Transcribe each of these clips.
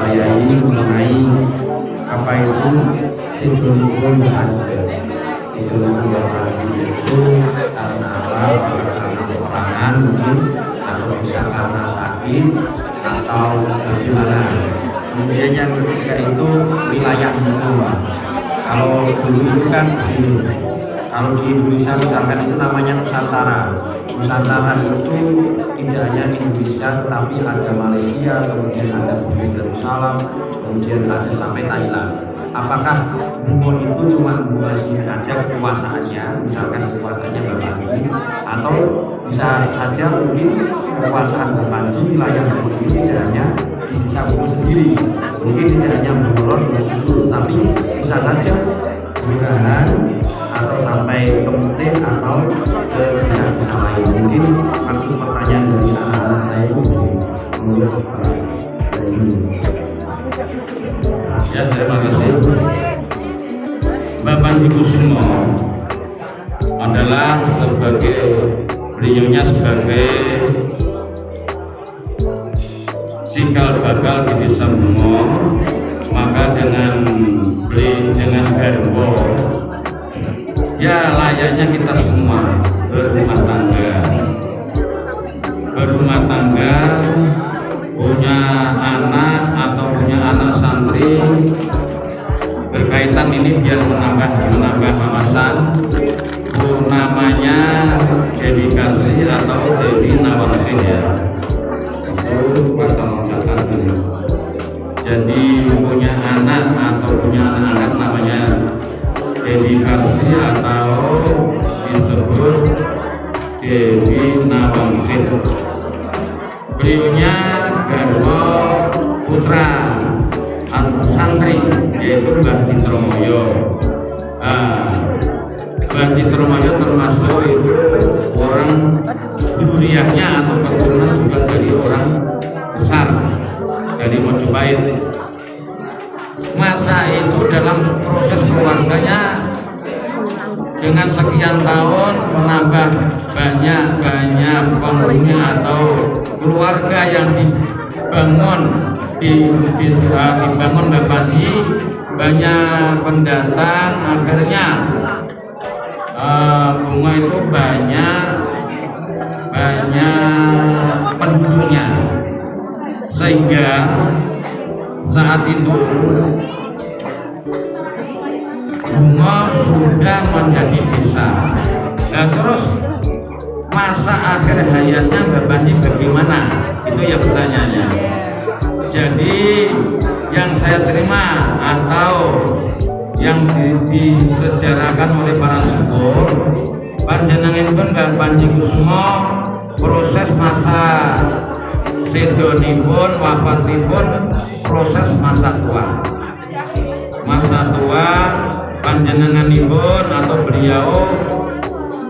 saya ini mengenai apa itu sidulipun haji. Sidulipun haji itu karena apa? Karena peperangan mungkin, atau bisa karena sakit atau bagaimana. Kemudian yang ketiga itu wilayah hukum. Kalau dulu itu kan begini, kalau di Indonesia misalkan itu namanya Nusantara. Nusantara itu tidak hanya Indonesia tetapi ada Malaysia, kemudian ada Bukit Darussalam, kemudian ada sampai Thailand. Apakah Bungo itu cuma menguasai saja kekuasaannya, misalkan kekuasaannya Bapanji, atau bisa saja mungkin kekuasaan Bapanji wilayah Bungo ini tidak hanya di desa Bungo sendiri, mungkin tidak hanya Bungo itu, tapi bisa saja Burahan atau sampai ke Mute atau ke desa-desa lain. Mungkin maksud pertanyaan dari anak-anak saya itu menurut ya, terima kasih. Bapanji Kusumo adalah beliaunya sebagai cikal bakal di desa Bungo. Maka dengan garwo ya layaknya kita semua berumah tangga, punya anak atau punya anak santri, berkaitan ini biar menambah wawasan. Itu namanya dedikasi atau jadi nawarsin ya, itu kata ini. Jadi punya anak atau punya anak namanya dedikasi atau disebut Dewi Nawangsit. Beliaunya garwa putra santri yaitu Mbah Citromoyo. Mbah Citromoyo termasuk itu orang juriahnya atau keturunan juga dari orang besar dari Mojopahit. Masa itu dalam proses keluarganya dengan sekian tahun menambah banyak penghuni atau keluarga yang dibangun Bapanji, banyak pendatang, akhirnya Bungo itu banyak penduduknya, sehingga saat itu Bungo sudah menjadi desa. Nah terus masa akhir hayatnya Bapanji bagaimana? Itu ya pertanyaannya. Jadi yang saya terima atau yang disejarahkan oleh para sepuh, panjenenganipun Mbah Panji Kusuma proses masa sedonipun wafatipun proses masa tua. Masa tua panjenenganipun atau beliau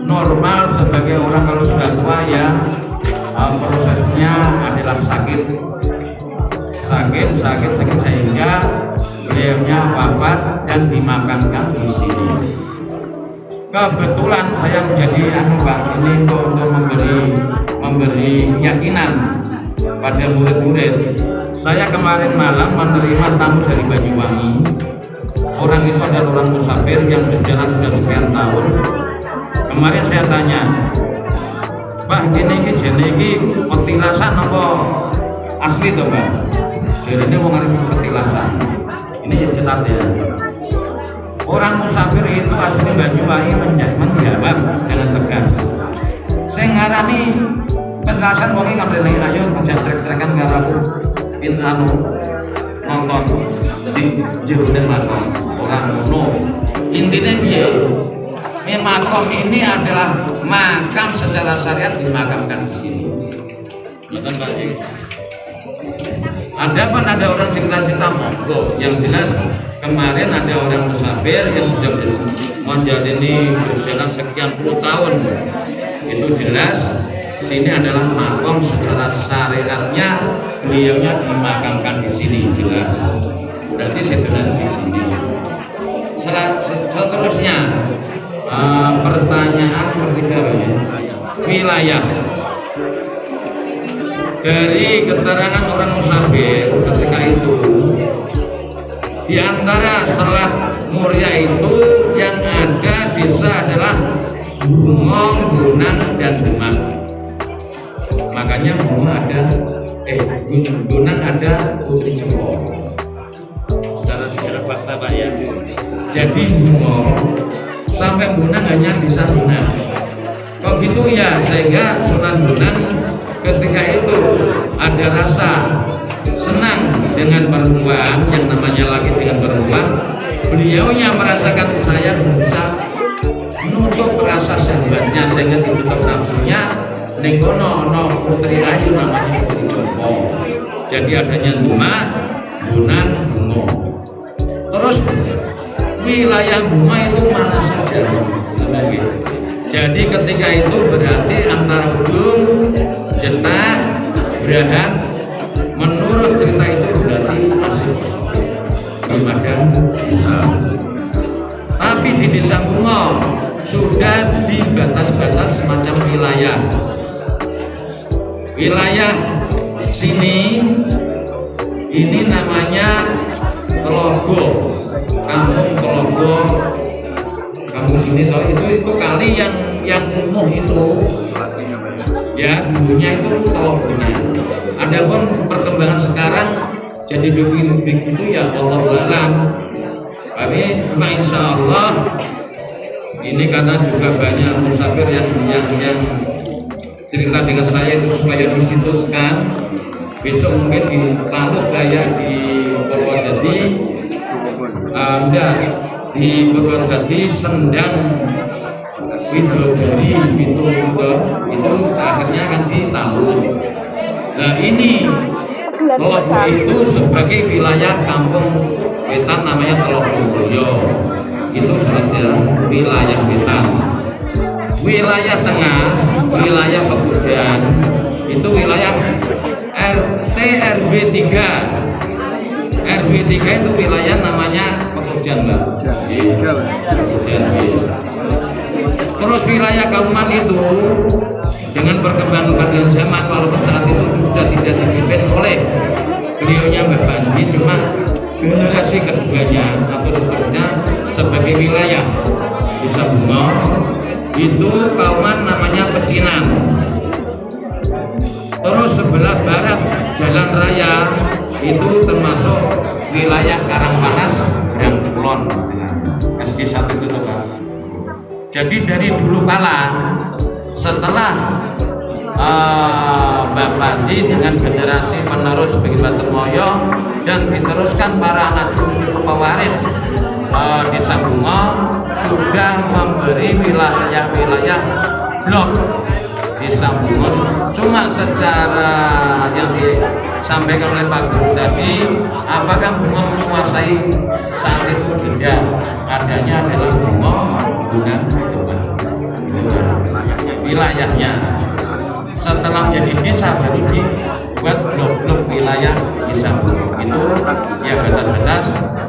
normal sebagai orang kalau sudah tua ya, prosesnya adalah sakit sehingga beliaunya wafat dan dimakamkan di sini. Kebetulan saya menjadi Pak ini untuk memberi keyakinan pada murid-murid. Saya kemarin malam menerima tamu dari Banyuwangi. Orang itu adalah orang musafir yang berjalan sudah sekian tahun. Kemarin saya tanya, Pak, ini jene iki petilasan apa asli toh, Pak? Jadi wong arep petilasan. Ini yang cetat ya. Orang musafir itu asli Banyuwangi menjawab dengan tegas. Sing ngarani petilasan wong iki ngambil ayo kerja trek-trekan karo aku anu nonton di jerone makom orang ngono. Intinya piye? Makom ini adalah makam secara syariat dimakamkan di sini. Betul Pak Ji. Ada orang cerita-cerita monggo. Yang jelas kemarin ada orang musafir yang sudah menjalani berjalan sekian puluh tahun. Itu jelas sini adalah makom secara syariatnya beliaunya dimakamkan di sini jelas. Berarti sebenarnya di sini. Seterusnya pertanyaan ketiga wilayah. Dari keterangan orang musafir ketika itu, di antara Selat Muria itu yang ada desa adalah Bungong, Gunang, dan Demak. Makanya Bungong ada, Gunang ada Putri Cempo. Secara sejarah fakta Pak ya. Jadi Bungong sampai Gunang hanya desa Gunang. Kok gitu ya, sehingga Sunan Gunang ketika itu ada rasa senang dengan perempuan yang namanya laki dengan perempuan, beliaunya merasakan saya bisa menutup rasa sahabatnya sehingga ditutup nafsunya. Nengono putri ayu namanya Putri Jompo. Jadi adanya Demak, Gunang, Bungo. Terus wilayah Bungo itu mana saja? Jadi ketika itu berarti antara Gunung, Jetak, Brahan, menurut cerita itu berarti masih belum ada desa. Tapi di desa Bungo sudah di batas-batas semacam wilayah. Wilayah sini ini namanya Telogo, kampung Telogo. Kampung sini itu kali yang umum itu. Ya, dulunya itu Telogonya. Adapun perkembangan sekarang jadi lebih itu ya Allah alam. Tapi insya Allah ini karena juga banyak musafir yang cerita dengan saya itu supaya disituskan. Besok mungkin di Taluk Daya di Purwodadi, di Purwodadi Sendang Widodari itu akhirnya akan di Taluk. Nah ini Telogo itu sebagai wilayah kampung wetan namanya Telogojoyo. Itu saja wilayah wetan. Wilayah tengah, wilayah Pegujan itu wilayah RT RW 3. RW 3 itu wilayah namanya Pegujan, Mbak. Pegujan. Terus wilayah Kauman itu dengan perkembangan zaman walaupun saat itu sudah tidak dipimpin oleh beliaunya Mbah Panji, cuma generasi keduanya atau seterusnya sebagai wilayah Desa Bungo itu Kauman namanya Pecinan. Terus sebelah barat Jalan Raya itu termasuk wilayah Karangpanas dan Kulon SD 1 itu Pak. Jadi dari dulu kala setelah Mbah Panji dengan generasi penerus sebagai Batermoyo dan diteruskan para anak cucu pewaris Desa Bungo sudah memberi wilayah-wilayah blok Desa Bungo. Cuma secara yang disampaikan oleh Pak Guru tadi, apakah Bungo menguasai saat itu? Tidak. Adanya adalah Bungo bukan wilayahnya. Setelah menjadi desa baru dibuat blok-blok wilayah Desa Bungo. Itu ya batas-batas.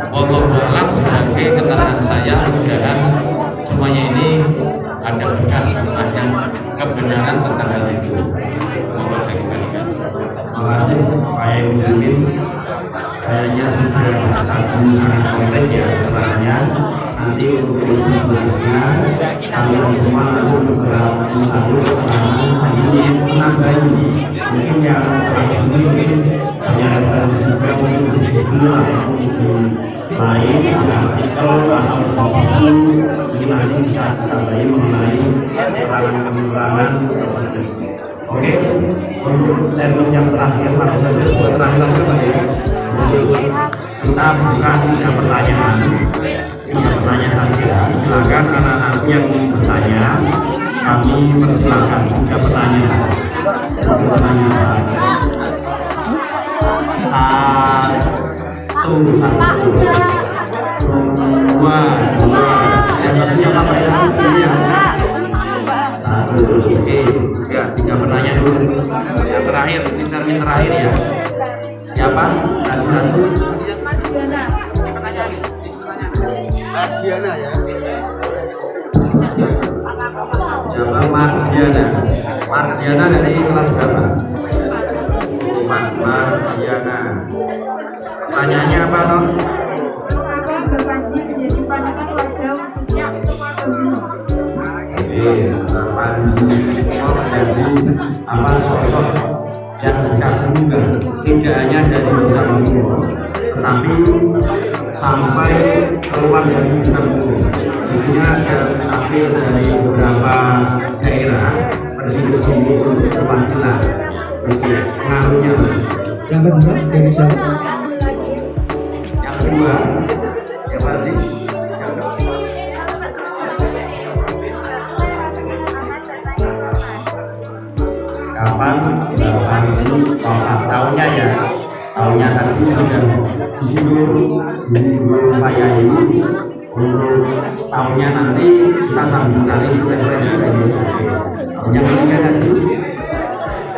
Allah alam sebagai keterangan saya, mudah-mudahan semuanya ini ada berkah yang kebenaran tentang hal itu. Monggo saya kembalikan. Terima kasih Pak Muslimin. Kayaknya sudah sangat komplek ya keterangannya. Nanti untuk selanjutnya kalian semua nanti beberapa satu keterangan ini menambahi mungkin yang ini mungkin hanya referensi juga mungkin dulu atau lain artikel atau buku mungkin nanti bisa ditambahi mengenai keterangan-keterangan. Oke, untuk channel yang terakhir langsung saja buat terakhir apa ya? Kita buka tiga pertanyaan. Tiga pertanyaan saja. Silakan anak-anak yang bertanya, kami persilakan tiga pertanyaan. Pertanyaan satu, dua. Yang satunya apa ya? Satu. Oke. Ya, tiga pertanyaan dulu. Yang terakhir, termin terakhir ya. Siapa? Satu. Mardiana ya. Siapa? Mardiana. Mardiana dari kelas berapa? Mardiana. Pertanyaannya apa, Tom? Apa sosok yang dikagumi tidak hanya dari Desa Bungo, tetapi sampai keluar dari Desa Bungo. Tentunya ada musafir dari beberapa daerah pergi ke sini untuk berwasilah. Pengaruhnya. Yang kedua dari siapa? Yang kedua, ya berarti kapan tahunnya ya, tahunnya tadi sudah disinggung Pak Yai. Untuk tahunnya nanti kita sambil cari referensi. Yang ketiga tadi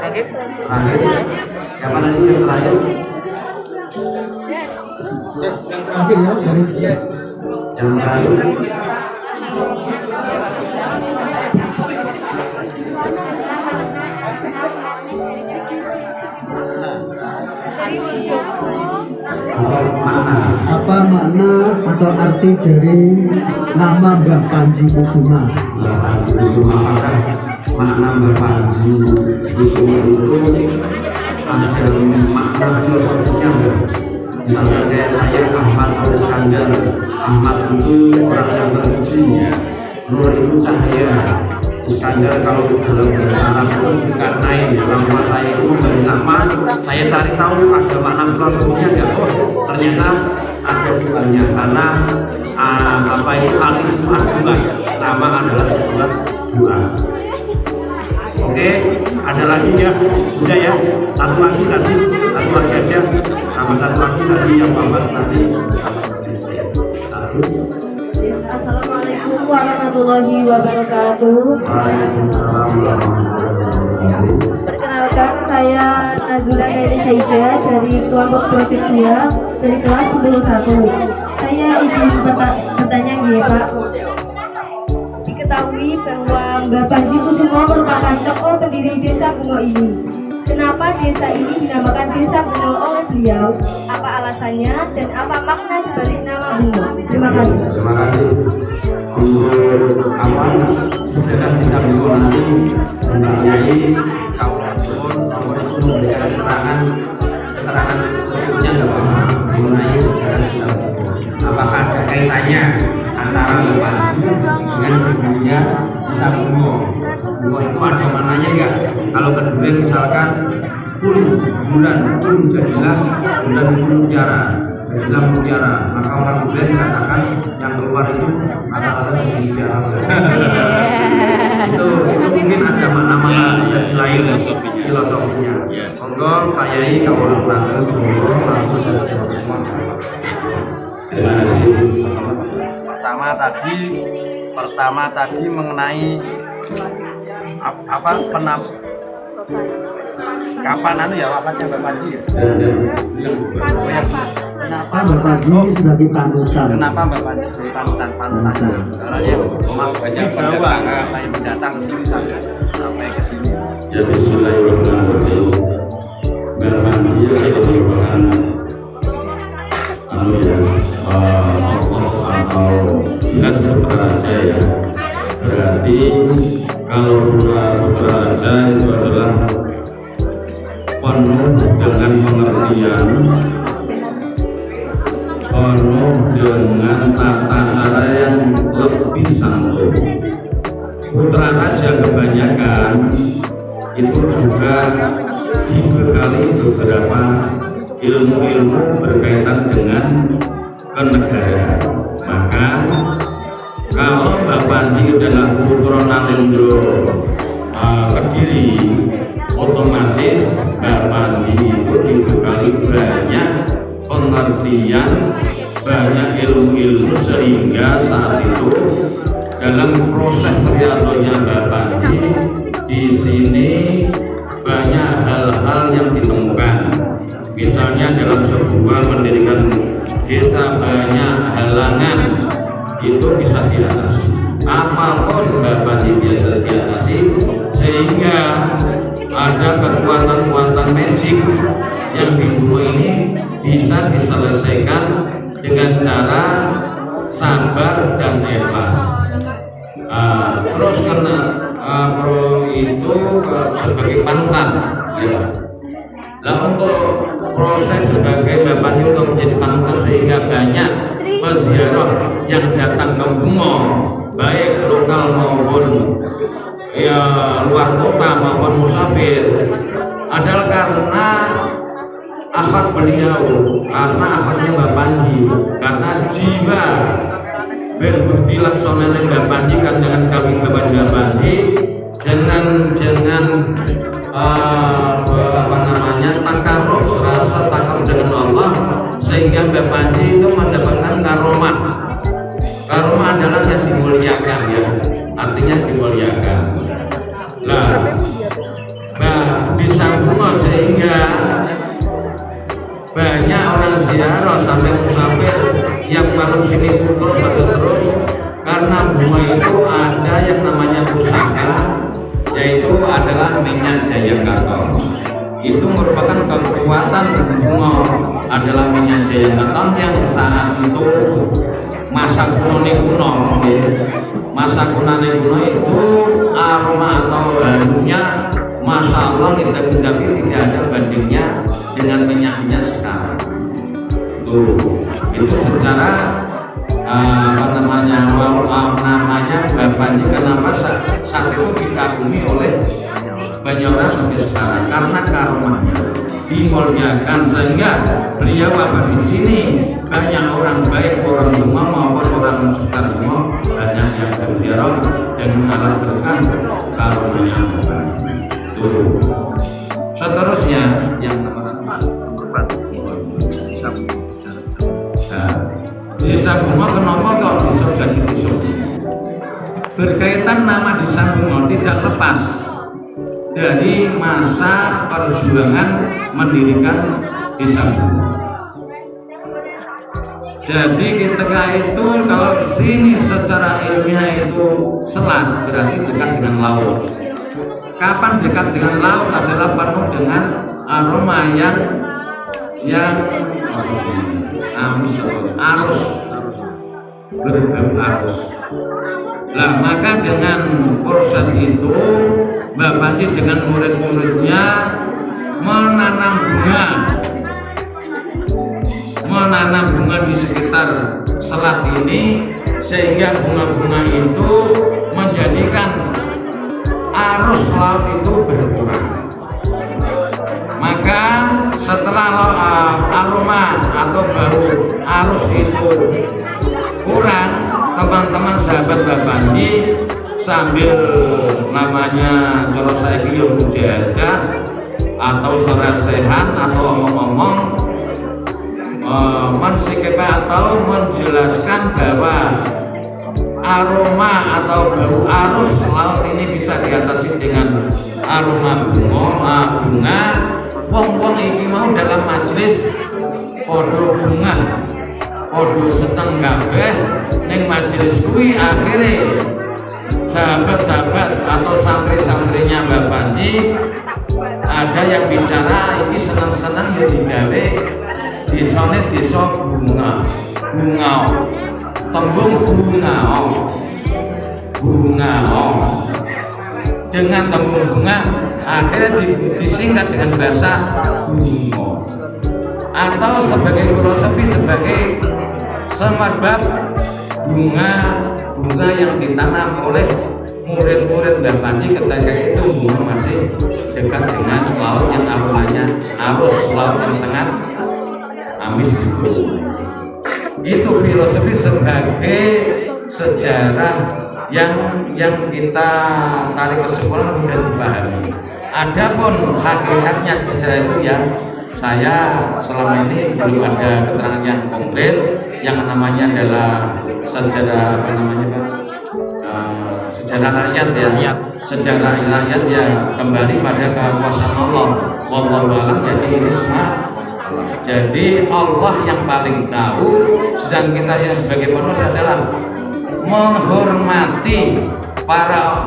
terakhir siapa tadi yang terakhir? Terakhir ya dari Yang terakhir apa makna atau arti dari nama Mbah Panji Kusuma? Apakah makna Mbah Panji Kusuma itu ada makna filosofisnya enggak? Misalnya kayak saya Ahmad Iskandar, Ahmad itu orang yang terpuji, Nur itu cahaya, Iskandar kalau dalam bahasa Arab itu dikarnai. Nama saya itu memberi nama, saya cari tahu ada makna filosofinya enggak? Ternyata ada duanya, karena apa itu alif dua, nama adalah sebuah dua. Oke, ada lagi ya, sudah ya, satu lagi aja, nama satu lagi tadi yang Bapak tadi. Assalamualaikum warahmatullahi wabarakatuh. Waalaikumsalam warahmatullahi wabarakatuh. Perkenalkan, saya Nazila dari Saida dari kelompok 23 dari kelas 11. Saya izin bertanya nih Pak. Diketahui bahwa Mbah Panji Kusuma merupakan tokoh pendiri Desa Bungo ini. Kenapa desa ini dinamakan Desa Bungo oleh beliau? Apa alasannya dan apa makna dibalik nama Bungo? Terima kasih. Terima kasih. Untuk apa sejarah Desa Bungo nanti mempunyai kawan pun itu memberikan keterangan sebelumnya nggak apa mengenai sejarah Desa Bungo. Apakah ada kaitannya antara Mbah Panji dengan berdirinya Desa Bungo? Bungo itu ada mananya enggak? Kalau kedua misalkan bulan jadilah bulan mutiara. sedang mutiara, maka orang Buddha dikatakan yang keluar itu kata-kata seperti mutiara. itu mungkin ada makna-makna persepsi lain filosofinya. Monggo Pak Yai kalau langsung saja semua. Terima kasih. Pertama tadi mengenai kapan ya wafatnya Mbak Panji ya? Kenapa Mbak Panji sebagai panutan? Kenapa Mbak Panji sebagai panutan? Karena dia banyak yang mendatang ke sini sampai ke sini. Ya bismillahirrahmanirrahim. Mbak Panji merupakan atau jelas putra raja ya. Berarti kalau putra raja itu adalah penuh dengan pengertian, penuh dengan tata cara yang lebih santun. Putra raja kebanyakan itu juga dibekali beberapa ilmu-ilmu berkaitan dengan kenegaraan. Maka kalau Mbak Panji adalah putra Nalendra Kediri, otomatis Mbak Panji itu dibekali banyak pengertian, banyak ilmu-ilmu, sehingga saat itu dalam proses riadonya Mbak Panji di sini banyak hal-hal yang ditemukan. Misalnya dalam sebuah mendirikan desa banyak halangan itu bisa diatasi. Apapun Mbak Panji biasa diatasi, sehingga ada kekuatan-kekuatan magic yang di bumi ini bisa diselesaikan dengan cara sabar dan ikhlas. Terus karena pro itu sebagai panutan ya. Nah, untuk proses sebagai Mbak Panji untuk menjadi panutan sehingga banyak peziarah yang datang ke Bungo, baik lokal maupun ya luar kota maupun musafir, adalah karena akhlak beliau, karena akhlaknya Mbak Panji, karena jiwa berbukti laksana Mbak Panji kan dengan kami kepada Mbak Panji, jangan takarub, serasa takarub dengan Allah, sehingga Mbak Panji itu mendapatkan karomah. Karomah adalah yang dimuliakan ya, artinya dimuliakan. Nah, disambung sehingga banyak orang ziarah sampai musafir yang malam sini terus karena bunga itu ada yang namanya pusaka, yaitu adalah minyak Jayakaton. Itu merupakan kekuatan bunga, adalah minyak Jayakaton yang saat itu masa kuno ya. Masa kuno itu aroma atau harumnya Masya Allah, tapi tidak ada bandingnya dengan minyak sekarang. Itu secara namanya Mbak Panji, kenapa saat itu dikagumi oleh banyak orang sampai sekarang karena karomahnya dimuliakan, sehingga beliau apa di sini banyak orang baik, orang rumah maupun orang sekitar semua banyak yang berziarah dengan alat berkah karomahnya. Seterusnya yang nomor 4 Desa Bungo, kenapa kok bisa jadi desa? Berkaitan nama Desa Bungo tidak lepas dari masa perjuangan mendirikan Desa Bungo. Jadi ketika itu kalau sini secara ilmiah itu selat, berarti dekat dengan laut. Kapan dekat dengan laut adalah penuh dengan aroma yang arus, berbau arus. Nah, maka dengan proses itu Mbak Panji dengan murid-muridnya menanam bunga di sekitar selat ini, sehingga bunga-bunga itu menjadikan arus laut itu berkurang. Maka setelah aroma atau bau arus itu kurang, teman-teman sahabat Bapanji sambil namanya kalau saya kira mujahadah atau serasehan atau ngomong-ngomong mensikapa atau menjelaskan bahwa aroma atau bau arus laut ini bisa diatasi dengan aroma bunga. Wong-wong iki mau dalam majelis podo bunga, podo seneng kabeh ning majelis kuwi. Akhirnya sahabat-sahabat atau santri-santrinya Mbak Panji ada yang bicara iki seneng-seneng ya digawe disone desa bunga tembung bunga dengan tembung bunga akhirnya disingkat dengan bahasa bunga, atau sebagai filosofi sebagai sebab bunga yang ditanam oleh murid-murid Mbah Panji ketika itu bunga masih dekat dengan laut yang aromanya arus laut yang sangat amis. Itu filosofi sebagai sejarah yang kita tarik kesimpulan mudah dipahami. Adapun hakikatnya sejarah itu ya saya selama ini belum ada keterangan yang konkret. Yang namanya adalah sejarah sejarah rakyat ya, sejarah rakyat ya kembali pada kekuasaan Allah. Wallahu a'lam. Jadi ini semua jadi Allah yang paling tahu, sedang kita yang sebagai manusia adalah menghormati para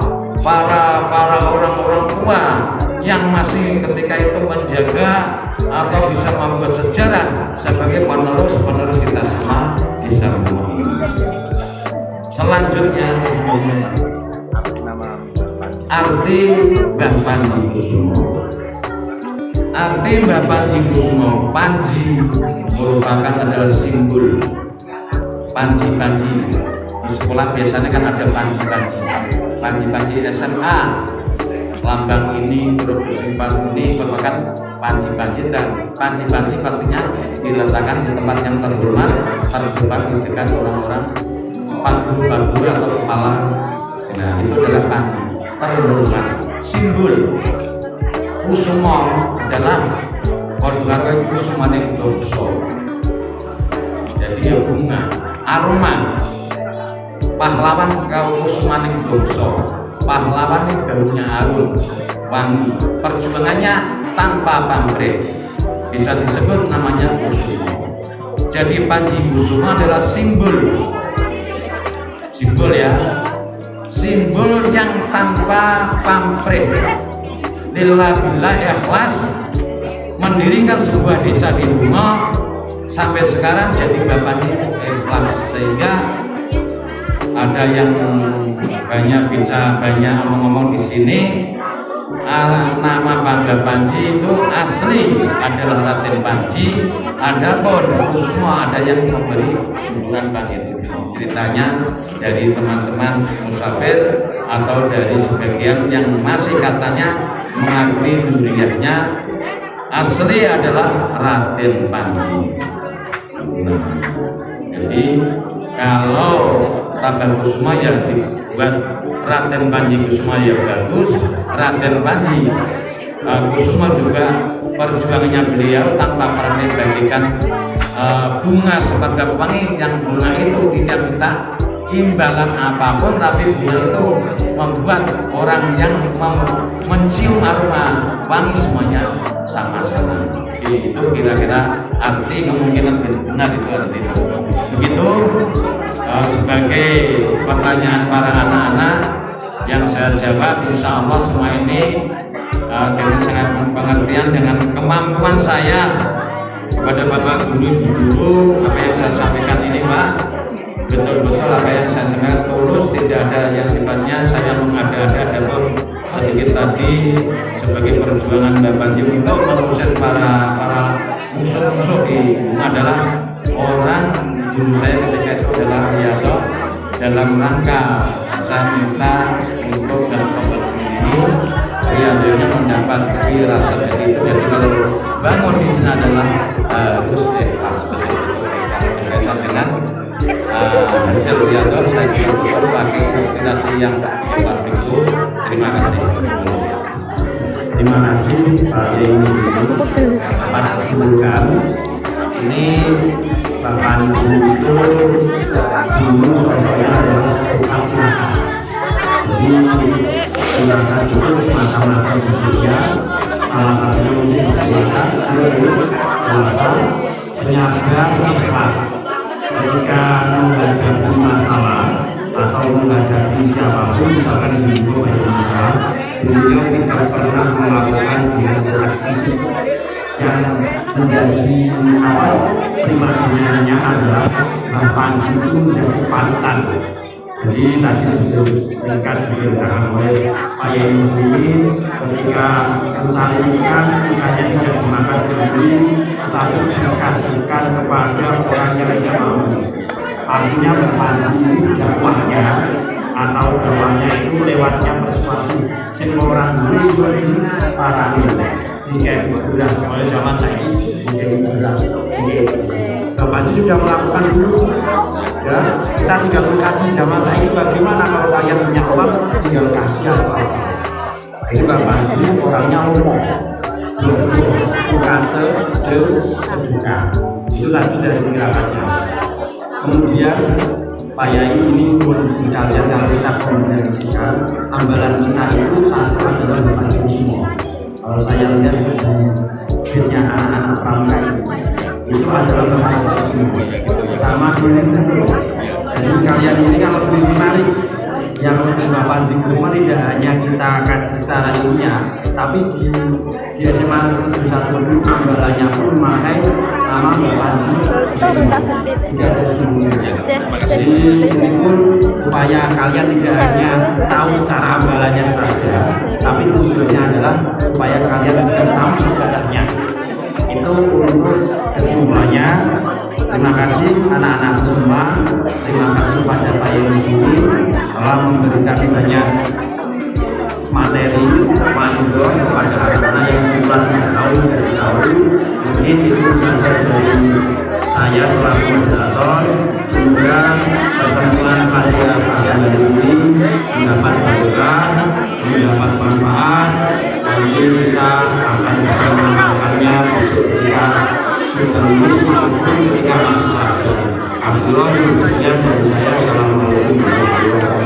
orang-orang tua yang masih ketika itu menjaga atau bisa membuat sejarah sebagai penerus kita semua di sana. Selanjutnya arti Mbah Panji Kusumo. Arti Mbah Panji Kusumo, Panji merupakan adalah simbol. Panji di sekolah biasanya kan ada panji SMA. Lambang ini bersimpan ini merupakan panji dan panji pastinya diletakkan di tempat yang terhormat di dekat orang-orang guru atau kepala. Nah itu adalah panji terhormat. Simbol Kusumo adalah kodwarga kusumane dokso. Jadi ya bunga, aroma. Pahlawan kau kusumane dokso. Pahlawan itu baunya harum, wangi. Perjuangannya tanpa pamrih. Bisa disebut namanya Kusumo. Jadi Panji Kusumo adalah simbol ya. Simbol yang tanpa pamrih. Lillah ikhlas mendirikan sebuah desa di Bungo sampai sekarang jadi Bapak itu ikhlas, sehingga ada yang banyak ngomong di sini nama Bangga Panji itu asli adalah Raden Panji, adapun Kusumo ada yang memberi julukan Panji. Ceritanya dari teman-teman musafir atau dari sebagian yang masih katanya mengakui dirinya asli adalah Raden Panji. Nah, jadi kalau tambah Kusumo ya dibuat Raden Panji Kusumo ya bagus. Raden Panji Kusumo juga perjuangannya beliau tanpa pernah bagikan bunga seperti wangi, yang bunga itu tidak minta imbalan apapun, tapi bunga itu membuat orang yang mencium aroma wangi semuanya sama-sama. Itu kira-kira arti kemungkinan benar itu artinya. Begitu sebagai pertanyaan para anak-anak yang saya jawab, insya Allah semua ini dengan sangat pengertian dengan kemampuan saya kepada Bapak Guru, apa yang saya sampaikan ini Pak, betul-betul apa yang saya sampaikan tulus, tidak ada yang sifatnya saya mengada-ada. Adapun sedikit tadi sebagai perjuangan Mbah Panji untuk mengusir para musuh-musuh di adalah orang guru saya ketika itu adalah Riyadhah, dalam rangka saya minta untuk dalam program ini akhirnya mendapat firasat dari itu. Jadi kalau bangun di sini adalah terus ikhlas seperti itu. Berkaitan dengan hasil riyadhah saya kira pakai inspirasi yang luar biasa. Terima kasih. Terima kasih Pak Yeni. Dapat sebutkan ini Bapak Ibu itu dulu sosoknya adalah tukang nakal. Jadi nakal itu macam-macam berbeda. Salah satunya mungkin puasa, penyaga, ikhlas. Ketika menghadapi masalah atau menghadapi siapapun, misalkan ibu Indonesia, beliau tidak pernah melakukan tindakan fisik yang menjadi prima donianya adalah Bapak itu menjadi pantan. Jadi tadi singkat diceritakan oleh Pak Yeni sendiri, ketika mencarikan ikannya tidak dimakan sendiri, tapi dikasihkan kepada orang yang tidak mau. Artinya Bapak ini dakwahnya atau dakwahnya itu lewatnya persuasi. Semua orang beli para ini kayak beras oleh zaman saya ini beras. Bapak itu sudah melakukan dulu. Ya, kita tinggal kasih zaman saya ini bagaimana kalau kalian punya uang tinggal kasih apa. Ini Bapak ini orangnya lumpuh, suka seduka. Itu tadi dari penjelasannya. Kemudian Pak Yai ini pun sekalian kalau kita komunikasikan ambalan kita itu satu adalah Bapak Ibu semua. Kalau saya lihat di anak-anak pramuka itu adalah Bapak Ibu semua sama dengan jadi kalian ini kalau lebih menarik yang lebih Bapak Ibu semua tidak hanya kita kasih secara ilmiah, tapi di SMA 1 itu ambalannya pun memakai nama Bapak Ibu tidak ada semuanya. Jadi ini pun upaya kalian tidak hanya tahu cara ambalannya saja, tapi tujuannya adalah supaya kalian juga tahu sejarahnya. Itu untuk kesimpulannya. Terima kasih anak-anak semua. Terima kasih pada Pak Yeni ini telah memberikan banyak materi manunggal kepada anak-anak yang telah tahu dari tahun. Mungkin itu saja dari saya selaku moderator. Semoga pertemuan pada hari ini mendapat berkah, mendapat manfaat. Nanti kita akan bisa mengamalkannya untuk kita ketika masih ada. Assalamualaikum warahmatullahi wabarakatuh.